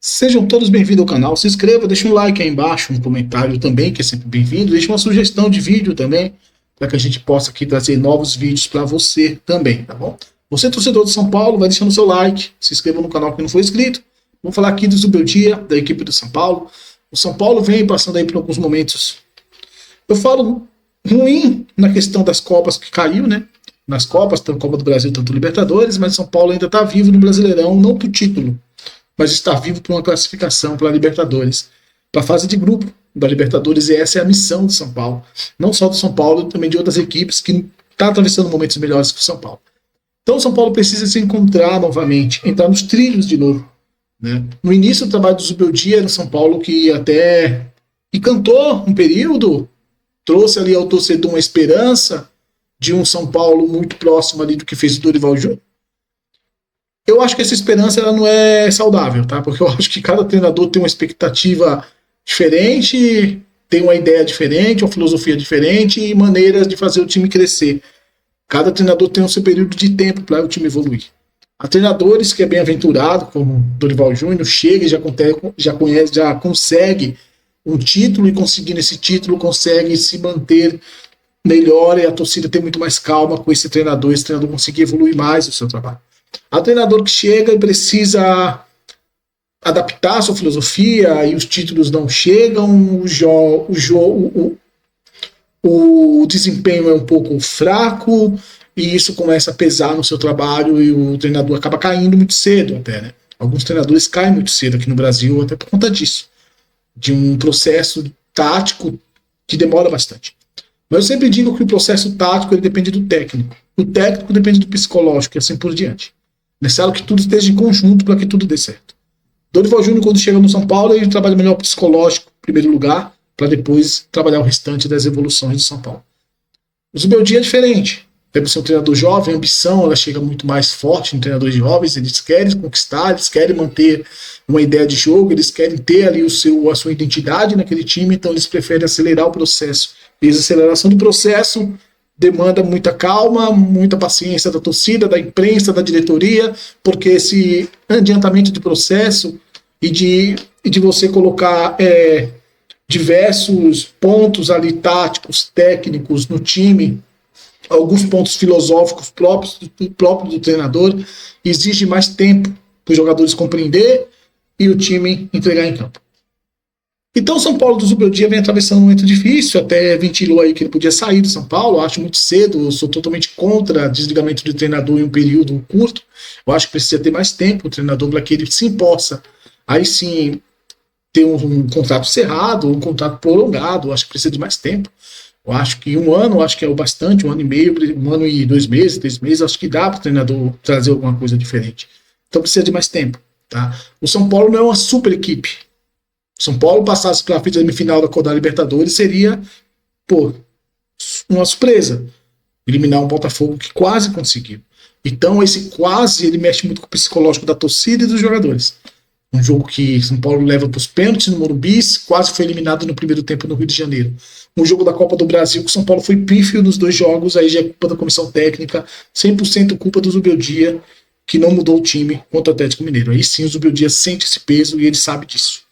Sejam todos bem-vindos ao canal, se inscreva, deixa um like aí embaixo, um comentário também, que é sempre bem-vindo, deixa uma sugestão de vídeo também, para que a gente possa aqui trazer novos vídeos para você também, tá bom? Você, torcedor de São Paulo, vai deixando o seu like, se inscreva no canal que não for inscrito. Vamos falar aqui do Zubeldia, da equipe do São Paulo. O São Paulo vem passando aí por alguns momentos, eu falo ruim na questão das Copas que caiu, né? Nas Copas, tanto Copa do Brasil, tanto Libertadores, mas o São Paulo ainda está vivo no Brasileirão, não pro título, mas está vivo para uma classificação para a Libertadores, para a fase de grupo da Libertadores, e essa é a missão do São Paulo, não só do São Paulo, também de outras equipes que estão atravessando momentos melhores que o São Paulo. Então o São Paulo precisa se encontrar novamente, entrar nos trilhos de novo, né? No início do trabalho do Zubeldia era o São Paulo que até encantou um período, trouxe ali ao torcedor uma esperança de um São Paulo muito próximo ali do que fez o Dorival Júnior. Eu acho que essa esperança ela não é saudável, tá? Porque eu acho que cada treinador tem uma expectativa diferente, tem uma ideia diferente, uma filosofia diferente e maneiras de fazer o time crescer. Cada treinador tem o seu período de tempo para o time evoluir. Há treinadores que é bem-aventurado, como Dorival Júnior, chega e já consegue um título, e conseguindo esse título consegue se manter melhor e a torcida tem muito mais calma com esse treinador conseguir evoluir mais o seu trabalho. Há treinador que chega e precisa adaptar a sua filosofia e os títulos não chegam, o desempenho é um pouco fraco e isso começa a pesar no seu trabalho e o treinador acaba caindo muito cedo até, né? Alguns treinadores caem muito cedo aqui no Brasil até por conta disso, de um processo tático que demora bastante. Mas eu sempre digo que o processo tático ele depende do técnico. O técnico depende do psicológico e assim por diante. É necessário que tudo esteja em conjunto para que tudo dê certo. Dorival Júnior, quando chega no São Paulo, ele trabalha melhor o psicológico, em primeiro lugar, para depois trabalhar o restante das evoluções do São Paulo. O Zubeldia é diferente. Deve ser um treinador jovem, a ambição ela chega muito mais forte em treinadores jovens, eles querem conquistar, eles querem manter uma ideia de jogo, eles querem ter ali a sua identidade naquele time, então eles preferem acelerar o processo. E a aceleração do processo demanda muita calma, muita paciência da torcida, da imprensa, da diretoria, porque esse adiantamento de processo e de você colocar diversos pontos ali táticos, técnicos no time, alguns pontos filosóficos próprios do treinador, exige mais tempo para os jogadores compreender e o time entregar em campo. Então o São Paulo do Zubeldia vem atravessando um momento difícil, até ventilou aí que ele podia sair do São Paulo, acho muito cedo, eu sou totalmente contra desligamento do treinador em um período curto, eu acho que precisa ter mais tempo o treinador para que ele sim possa, aí sim, ter um contrato cerrado, um contrato prolongado, eu acho que precisa de mais tempo. Eu acho que um ano, acho que é o bastante, 1 ano e meio, 1 ano e 2 meses, 3 meses, acho que dá para o treinador trazer alguma coisa diferente. Então precisa de mais tempo, tá? O São Paulo não é uma super equipe. São Paulo passasse para a semifinal da Libertadores seria, uma surpresa. Eliminar um Botafogo que quase conseguiu. Então esse quase, ele mexe muito com o psicológico da torcida e dos jogadores. Um jogo que São Paulo leva para os pênaltis no Morumbi, quase foi eliminado no primeiro tempo no Rio de Janeiro. Um jogo da Copa do Brasil que São Paulo foi pífio nos 2 jogos, aí já é culpa da comissão técnica, 100% culpa do Zubeldia, que não mudou o time contra o Atlético Mineiro. Aí sim o Zubeldia sente esse peso e ele sabe disso.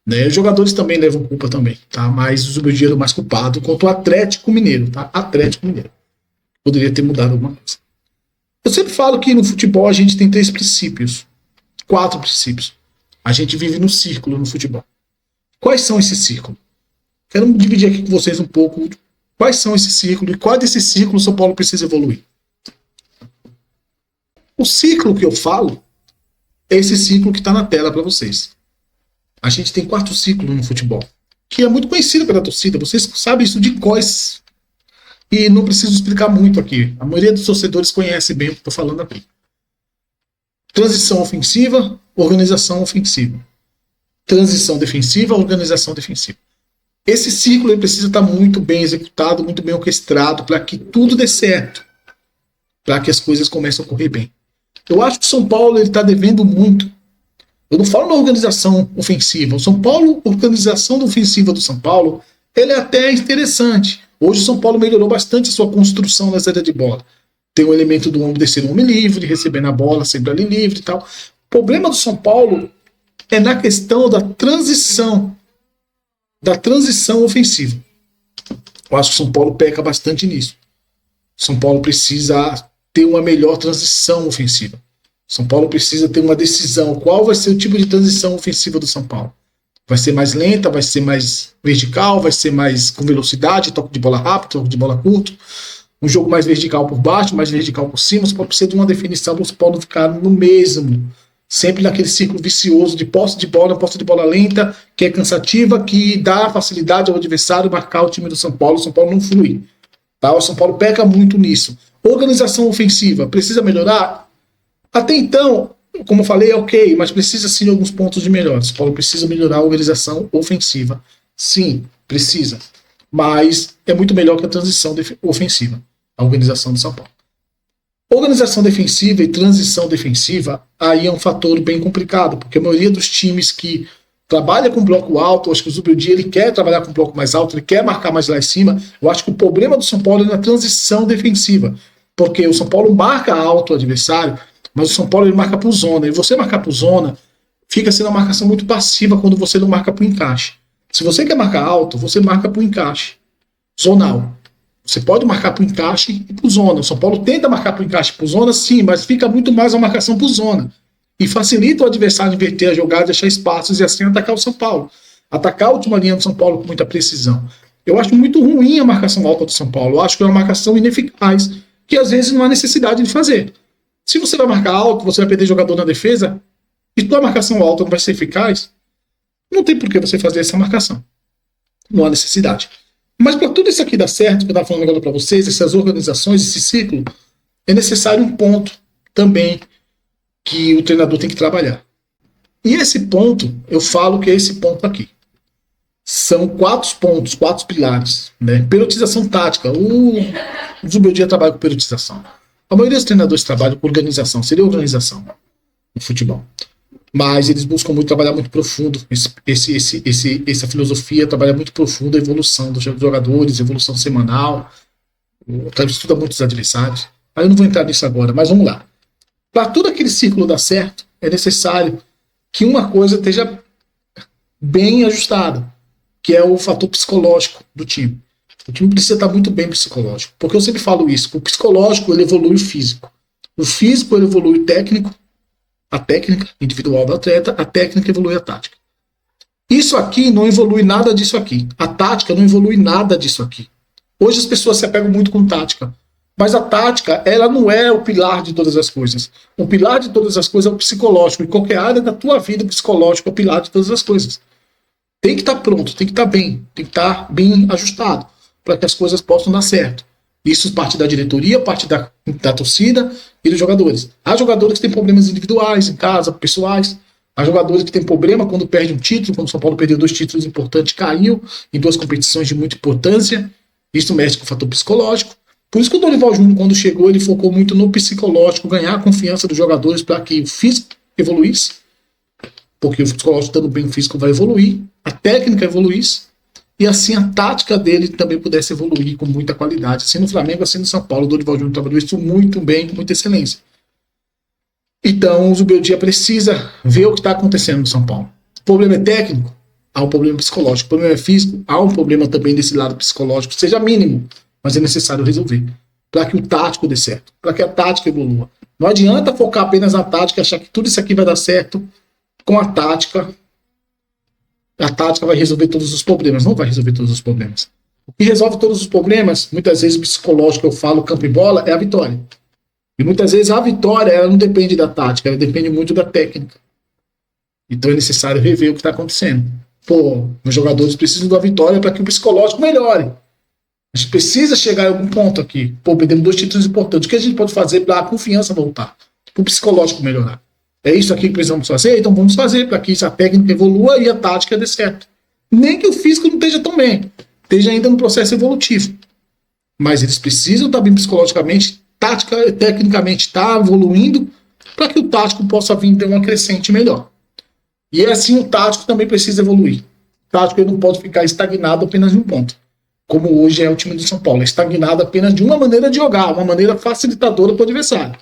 Né? Os jogadores também levam culpa também, tá? Mas o Zubeldia é o mais culpado contra o Atlético Mineiro, tá? Atlético Mineiro. Poderia ter mudado alguma coisa. Eu sempre falo que no futebol a gente tem 3 princípios, 4 princípios. A gente vive no círculo no futebol. Quais são esses círculos? Quero dividir aqui com vocês um pouco quais são esses círculos e qual desses círculos o São Paulo precisa evoluir. O ciclo que eu falo é esse ciclo que está na tela para vocês. A gente tem 4 ciclos no futebol, que é muito conhecido pela torcida. Vocês sabem isso de cor. E não preciso explicar muito aqui. A maioria dos torcedores conhece bem o que estou falando aqui. Transição ofensiva, organização ofensiva. Transição defensiva, organização defensiva. Esse ciclo ele precisa estar muito bem executado, muito bem orquestrado, para que tudo dê certo. Para que as coisas comecem a correr bem. Eu acho que o São Paulo está devendo muito. Eu não falo na organização ofensiva. O São Paulo, a organização ofensiva do São Paulo, ele é até interessante. Hoje o São Paulo melhorou bastante a sua construção na saída de bola. Tem o elemento do homem descer no homem livre, recebendo a bola sempre ali livre e tal. O problema do São Paulo é na questão da transição ofensiva. Eu acho que o São Paulo peca bastante nisso. O São Paulo precisa ter uma melhor transição ofensiva. O São Paulo precisa ter uma decisão. Qual vai ser o tipo de transição ofensiva do São Paulo? Vai ser mais lenta, vai ser mais vertical, vai ser mais com velocidade, toque de bola rápido, toque de bola curto, um jogo mais vertical por baixo, mais vertical por cima. O São Paulo precisa de uma definição para o São Paulo ficar no mesmo, sempre naquele ciclo vicioso de posse de bola lenta, que é cansativa, que dá facilidade ao adversário marcar o time do São Paulo não flui. Tá? O São Paulo peca muito nisso. Organização ofensiva, precisa melhorar? Até então, como eu falei, é ok, mas precisa sim de alguns pontos de melhora. O São Paulo precisa melhorar a organização ofensiva. Sim, precisa. Mas é muito melhor que a transição ofensiva, a organização do São Paulo. Organização defensiva e transição defensiva, aí é um fator bem complicado, porque a maioria dos times que trabalha com bloco alto, acho que o Zubeldia ele quer trabalhar com bloco mais alto, ele quer marcar mais lá em cima. Eu acho que o problema do São Paulo é na transição defensiva, porque o São Paulo marca alto o adversário, mas o São Paulo ele marca por zona, e você marcar por zona fica sendo uma marcação muito passiva quando você não marca por encaixe. Se você quer marcar alto, você marca por encaixe zonal. Você pode marcar por encaixe e por zona. O São Paulo tenta marcar por encaixe e por zona, sim, mas fica muito mais a marcação por zona. E facilita o adversário inverter a jogada, deixar espaços e assim atacar o São Paulo. Atacar a última linha do São Paulo com muita precisão. Eu acho muito ruim a marcação alta do São Paulo. Eu acho que é uma marcação ineficaz, que às vezes não há necessidade de fazer. Se você vai marcar alto, você vai perder jogador na defesa, e tua marcação alta não vai ser eficaz, não tem por que você fazer essa marcação. Não há necessidade. Mas para tudo isso aqui dar certo, que eu estava falando agora para vocês, essas organizações, esse ciclo, é necessário um ponto também que o treinador tem que trabalhar. E esse ponto, eu falo que é esse ponto aqui. São 4 pontos, 4 pilares. Né? Periodização tática. O Zubeldia trabalha com periodização. A maioria dos treinadores trabalham com organização. Seria organização no futebol. Mas eles buscam muito trabalhar muito profundo. Essa filosofia trabalha muito profundo a evolução dos jogadores, evolução semanal. Estuda muito os adversários. Aí eu não vou entrar nisso agora, mas vamos lá. Para todo aquele ciclo dar certo, é necessário que uma coisa esteja bem ajustada, que é o fator psicológico do time. O time precisa estar muito bem psicológico. Porque eu sempre falo isso. O psicológico ele evolui o físico. O físico ele evolui o técnico. A técnica individual do atleta, a técnica evolui a tática. Isso aqui não evolui nada disso aqui. A tática não evolui nada disso aqui. Hoje as pessoas se apegam muito com tática. Mas a tática, ela não é o pilar de todas as coisas. O pilar de todas as coisas é o psicológico. Em qualquer área da tua vida, o psicológico é o pilar de todas as coisas. Tem que estar pronto, tem que estar bem, tem que estar bem ajustado para que as coisas possam dar certo. Isso parte da diretoria, parte da torcida e dos jogadores. Há jogadores que têm problemas individuais, em casa, pessoais. Há jogadores que têm problema quando perde um título, quando o São Paulo perdeu 2 títulos importantes, caiu em 2 competições de muita importância. Isso mexe com o fator psicológico. Por isso que o Dorival Júnior, quando chegou, ele focou muito no psicológico, ganhar a confiança dos jogadores para que o físico evoluísse. Porque o psicológico estando bem, o físico vai evoluir. A técnica evoluísse. E assim a tática dele também pudesse evoluir com muita qualidade. Assim no Flamengo, assim no São Paulo, o Dorival Júnior trabalhou isso muito bem, com muita excelência. Então o Zubeldia precisa ver o que está acontecendo no São Paulo. O problema é técnico? Há um problema psicológico. O problema é físico? Há um problema também desse lado psicológico, seja mínimo, mas é necessário resolver. Para que o tático dê certo, para que a tática evolua. Não adianta focar apenas na tática e achar que tudo isso aqui vai dar certo com a tática. A tática vai resolver todos os problemas. Não vai resolver todos os problemas. O que resolve todos os problemas, muitas vezes psicológico, eu falo campo e bola, é a vitória. E muitas vezes a vitória ela não depende da tática, ela depende muito da técnica. Então é necessário rever o que está acontecendo. Pô, os jogadores precisam da vitória para que o psicológico melhore. A gente precisa chegar a algum ponto aqui. Pô, perdemos 2 títulos importantes. O que a gente pode fazer para a confiança voltar? Para o psicológico melhorar? É isso aqui que precisamos fazer? Então vamos fazer para que a técnica evolua e a tática dê certo. Nem que o físico não esteja tão bem. Esteja ainda no processo evolutivo. Mas eles precisam estar bem psicologicamente, tecnicamente está evoluindo para que o tático possa vir ter uma crescente melhor. E é assim o tático também precisa evoluir. O tático ele não pode ficar estagnado apenas em um ponto. Como hoje é o time do São Paulo. É estagnado apenas de uma maneira de jogar, uma maneira facilitadora para o adversário.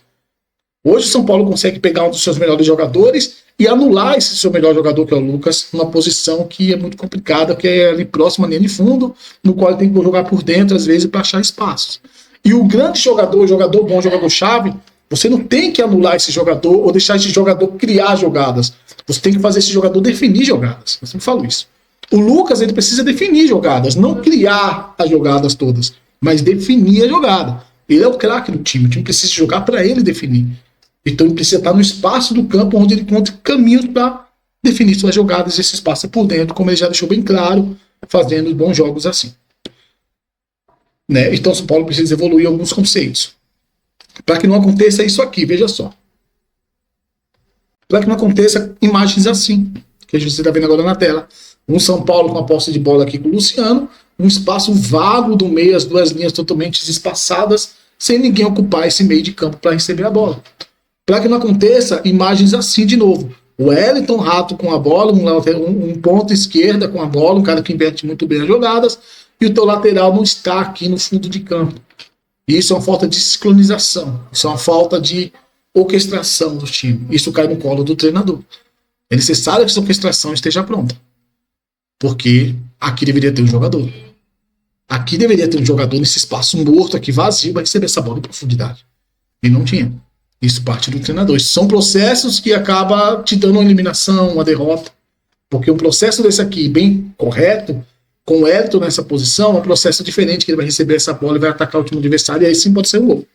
Hoje o São Paulo consegue pegar um dos seus melhores jogadores e anular esse seu melhor jogador, que é o Lucas, numa posição que é muito complicada, que é ali próxima à linha de fundo, no qual ele tem que jogar por dentro, às vezes, para achar espaços. E o grande jogador bom, jogador-chave, você não tem que anular esse jogador ou deixar esse jogador criar jogadas. Você tem que fazer esse jogador definir jogadas. Eu sempre falo isso. O Lucas, ele precisa definir jogadas, não criar as jogadas todas, mas definir a jogada. Ele é o craque do time, o time precisa jogar para ele definir. Então ele precisa estar no espaço do campo onde ele encontra caminhos para definir suas jogadas. Esse espaço é por dentro, como ele já deixou bem claro, fazendo bons jogos assim. Né? Então o São Paulo precisa evoluir alguns conceitos. Para que não aconteça isso aqui, veja só. Para que não aconteça imagens assim, que a gente está vendo agora na tela. Um São Paulo com a posse de bola aqui com o Luciano, um espaço vago do meio, as duas linhas totalmente espaçadas, sem ninguém ocupar esse meio de campo para receber a bola. Para que não aconteça imagens assim de novo. O Wellington Rato com a bola, um ponto esquerda com a bola, um cara que inverte muito bem as jogadas, e o teu lateral não está aqui no fundo de campo. Isso é uma falta de sincronização, isso é uma falta de orquestração do time. Isso cai no colo do treinador. É necessário que essa orquestração esteja pronta. Porque aqui deveria ter um jogador. Aqui deveria ter um jogador nesse espaço morto aqui, vazio, para receber essa bola em profundidade. E não tinha. Isso parte do treinador. Isso são processos que acabam te dando uma eliminação, uma derrota. Porque um processo desse aqui, bem correto, com o Elton nessa posição, é um processo diferente, que ele vai receber essa bola e vai atacar o time adversário, e aí sim pode ser um gol.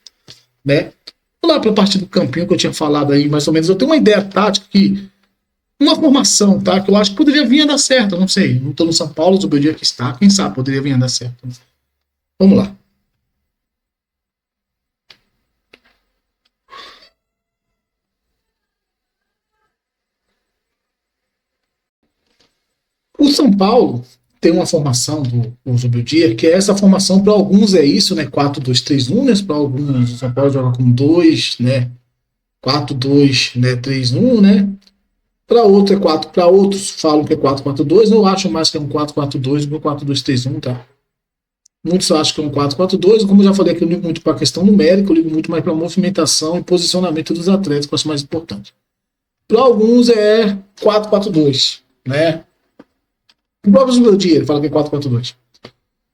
Né? Vamos lá para a parte do campinho que eu tinha falado aí, mais ou menos. Eu tenho uma ideia tática que uma formação, tá? Que eu acho que poderia vir a dar certo, não sei. Não estou no São Paulo, o dia que está, quem sabe poderia vir a dar certo. Vamos lá. O São Paulo tem uma formação do Zubeldia, que é essa formação, para alguns é isso, né? 4-2-3-1, né? Para alguns o São Paulo joga com 2, né? 4-2, né? 3-1, né? Para outro é 4, para outros falam que é 4-4-2, eu acho mais que é um 4-4-2 do que um 4-2-3-1, tá? Muitos acham que é um 4-4-2, como eu já falei aqui, eu ligo muito para a questão numérica, eu ligo muito mais para a movimentação e posicionamento dos atletas, que eu acho mais importante. Para alguns é 4-4-2, né? O próprio Zubeldia, ele fala que é 4-4-2.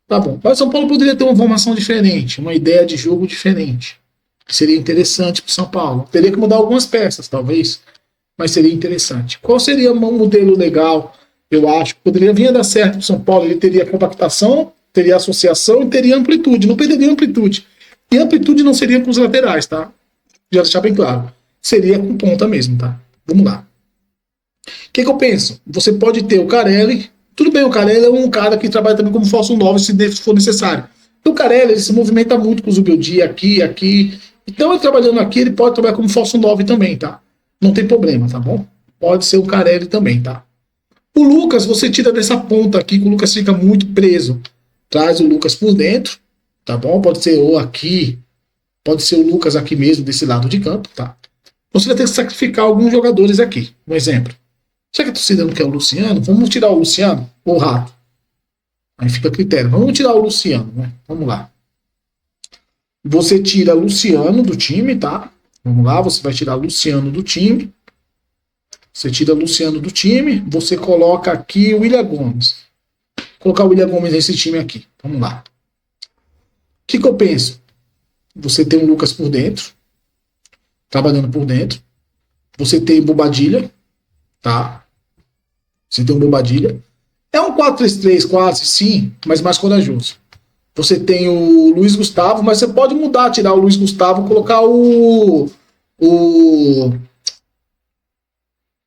Tá bom. Mas São Paulo poderia ter uma formação diferente, uma ideia de jogo diferente. Seria interessante para o São Paulo. Teria que mudar algumas peças, talvez, mas seria interessante. Qual seria um modelo legal? Eu acho que poderia vir a dar certo para o São Paulo. Ele teria compactação, teria associação e teria amplitude. Não perderia amplitude. E amplitude não seria com os laterais, tá? Já deixar bem claro. Seria com ponta mesmo, tá? Vamos lá. O que eu penso? Você pode ter o Carelli. Tudo bem, o Carelli é um cara que trabalha também como falso 9, se for necessário. Então, o Carelli, ele se movimenta muito com o Zubeldia aqui. Então, ele trabalhando aqui, ele pode trabalhar como falso 9 também, tá? Não tem problema, tá bom? Pode ser o Carelli também, tá? O Lucas, você tira dessa ponta aqui, que o Lucas fica muito preso. Traz o Lucas por dentro, tá bom? Pode ser ou aqui, pode ser o Lucas aqui mesmo, desse lado de campo, tá? Você vai ter que sacrificar alguns jogadores aqui. Um exemplo. Já que a torcida não quer o Luciano, vamos tirar o Luciano ou o Rato. Aí fica a critério. Vamos tirar o Luciano, né? Vamos lá. Você tira o Luciano do time, tá? Vamos lá, você vai tirar o Luciano do time. Você tira o Luciano do time, você coloca aqui o William Gomes. Vou colocar o William Gomes nesse time aqui. Vamos lá. O que eu penso? Você tem o Lucas por dentro, trabalhando por dentro. Você tem o Bobadilha, tá? Você tem um Bobadilha. É um 4-3-3 quase, sim, mas mais corajoso. Você tem o Luiz Gustavo, mas você pode mudar, tirar o Luiz Gustavo, colocar o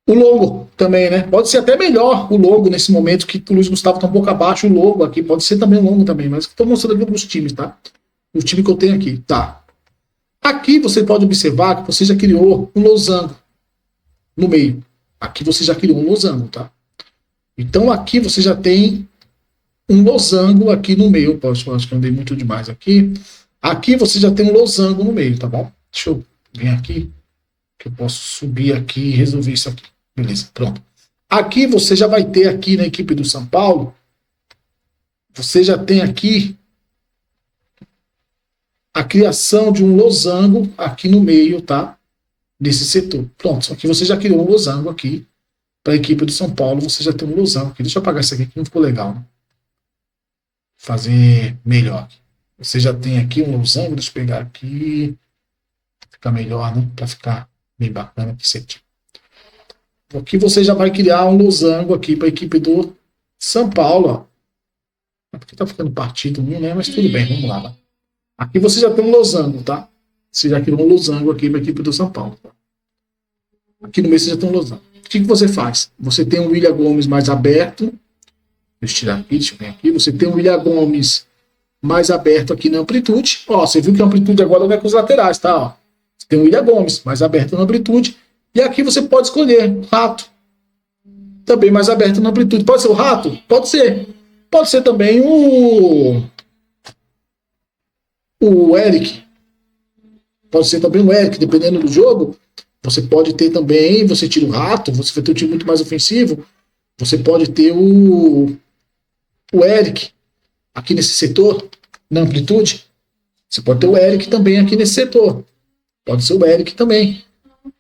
Longo também, né? Pode ser até melhor o Longo nesse momento, que o Luiz Gustavo tá um pouco abaixo, o Longo aqui, pode ser também o Longo também, mas estou mostrando aqui alguns times, tá? O time que eu tenho aqui, tá? Aqui você pode observar que você já criou um losango no meio. Aqui você já criou um losango, tá? Então aqui você já tem um losango aqui no meio. Acho que eu andei muito demais aqui. Aqui você já tem um losango no meio, tá bom? Deixa eu vir aqui, que eu posso subir aqui e resolver isso aqui. Beleza, pronto. Aqui você já vai ter aqui na equipe do São Paulo, você já tem aqui a criação de um losango aqui no meio, tá? nesse setor. Pronto, aqui você já criou um losango aqui para a equipe do São Paulo, você já tem um losango aqui. Deixa eu apagar isso aqui que não ficou legal, né? Fazer melhor. Você já tem aqui um losango, deixa eu pegar aqui, ficar melhor, né? Para ficar bem bacana aqui certinho. Aqui você já vai criar um losango aqui para a equipe do São Paulo, ó. Porque tá ficando partido, não é, mas tudo bem, vamos lá. Aqui você já tem um losango, tá? Você já criou um losango aqui para a equipe do São Paulo. Tá? Aqui no meio você já tem um losango. O que você faz? Você tem um William Gomes mais aberto. Deixa eu tirar aqui, deixa eu ver aqui. Você tem um William Gomes mais aberto aqui na amplitude. Ó, você viu que a amplitude agora vai com os laterais, tá? Ó, você tem um William Gomes mais aberto na amplitude. E aqui você pode escolher Rato. Também mais aberto na amplitude. Pode ser o Rato? Pode ser. Pode ser também o Eric. Pode ser também o Eric, dependendo do jogo. Você pode ter também, você tira o Rato, você vai ter um time muito mais ofensivo. Você pode ter o Eric aqui nesse setor, na amplitude. Você pode ter o Eric também aqui nesse setor. Pode ser o Eric também.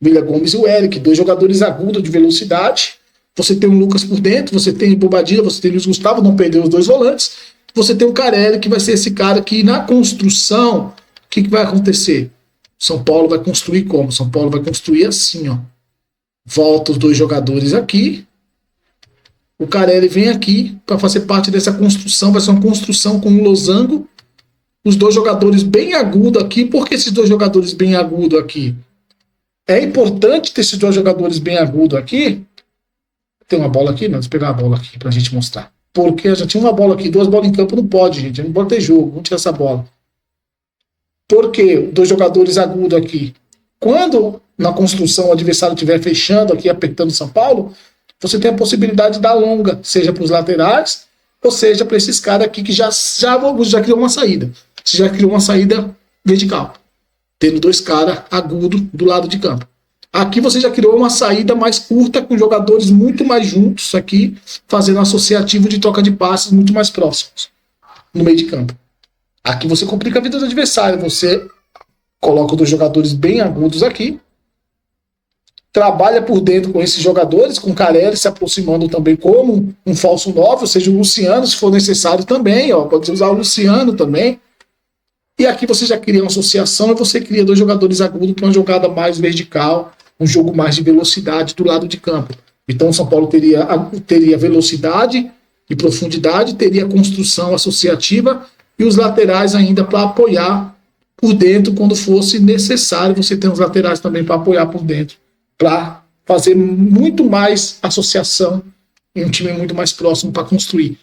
William Gomes e o Eric, dois jogadores agudos de velocidade. Você tem o Lucas por dentro, você tem o Bobadilla, você tem o Luiz Gustavo, não perdeu os dois volantes. Você tem o Carelli, que vai ser esse cara que na construção, o que vai acontecer? São Paulo vai construir como? São Paulo vai construir assim, ó. Volta os dois jogadores aqui. O Carelli vem aqui para fazer parte dessa construção. Vai ser uma construção com um losango. Os dois jogadores bem agudos aqui. Por que esses dois jogadores bem agudos aqui? É importante ter esses dois jogadores bem agudos aqui. Tem uma bola aqui? Não, deixa eu pegar a bola aqui pra gente mostrar. Porque já tinha uma bola aqui, duas bolas em campo não pode, gente. Não pode ter jogo. Vamos tirar essa bola. Por que dois jogadores agudos aqui? Quando na construção o adversário estiver fechando aqui, apertando São Paulo, você tem a possibilidade da longa, seja para os laterais, ou seja para esses caras aqui que já criou uma saída. Você já criou uma saída vertical, tendo dois caras agudos do lado de campo. Aqui você já criou uma saída mais curta, com jogadores muito mais juntos aqui, fazendo um associativo de troca de passes muito mais próximos no meio de campo. Aqui você complica a vida do adversário. Você coloca dois jogadores bem agudos aqui. Trabalha por dentro com esses jogadores, com o Carelli se aproximando também como um falso 9, ou seja, o Luciano, se for necessário também. Ó, pode usar o Luciano também. E aqui você já cria uma associação e você cria dois jogadores agudos para uma jogada mais vertical, um jogo mais de velocidade do lado de campo. Então o São Paulo teria velocidade e profundidade, teria construção associativa e os laterais ainda para apoiar por dentro quando fosse necessário. Você tem os laterais também para apoiar por dentro, para fazer muito mais associação em um time muito mais próximo para construir.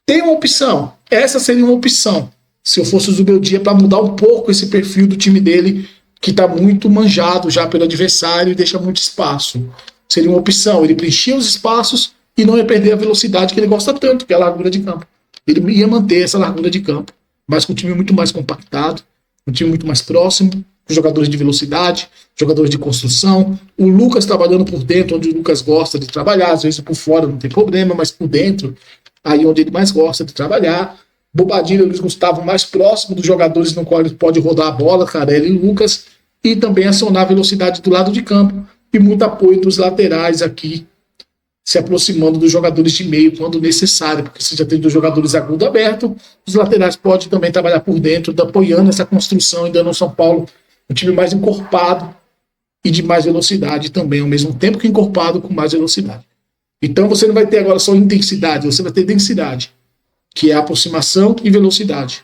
Tem uma opção, essa seria uma opção, se eu fosse o Zubeldia, para mudar um pouco esse perfil do time dele, que está muito manjado já pelo adversário e deixa muito espaço. Seria uma opção, ele preenchia os espaços e não ia perder a velocidade que ele gosta tanto, que é a largura de campo. Ele ia manter essa largura de campo, mas com um time muito mais compactado, um time muito mais próximo, com jogadores de velocidade, jogadores de construção, o Lucas trabalhando por dentro, onde o Lucas gosta de trabalhar, às vezes por fora não tem problema, mas por dentro, aí onde ele mais gosta de trabalhar. Bobadilla e Luiz Gustavo mais próximo dos jogadores no qual ele pode rodar a bola, Carelli e Lucas, e também acionar a velocidade do lado de campo, e muito apoio dos laterais aqui, se aproximando dos jogadores de meio quando necessário, porque você já tem dois jogadores agudos abertos, os laterais podem também trabalhar por dentro, apoiando essa construção, e dando ao São Paulo um time mais encorpado e de mais velocidade também, ao mesmo tempo que encorpado com mais velocidade. Então você não vai ter agora só intensidade, você vai ter densidade, que é aproximação e velocidade,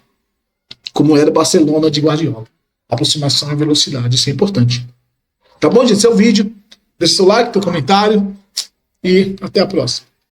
como era o Barcelona de Guardiola. Aproximação e velocidade, isso é importante. Tá bom, gente? Esse é o vídeo. Deixa seu like, seu comentário e até a próxima.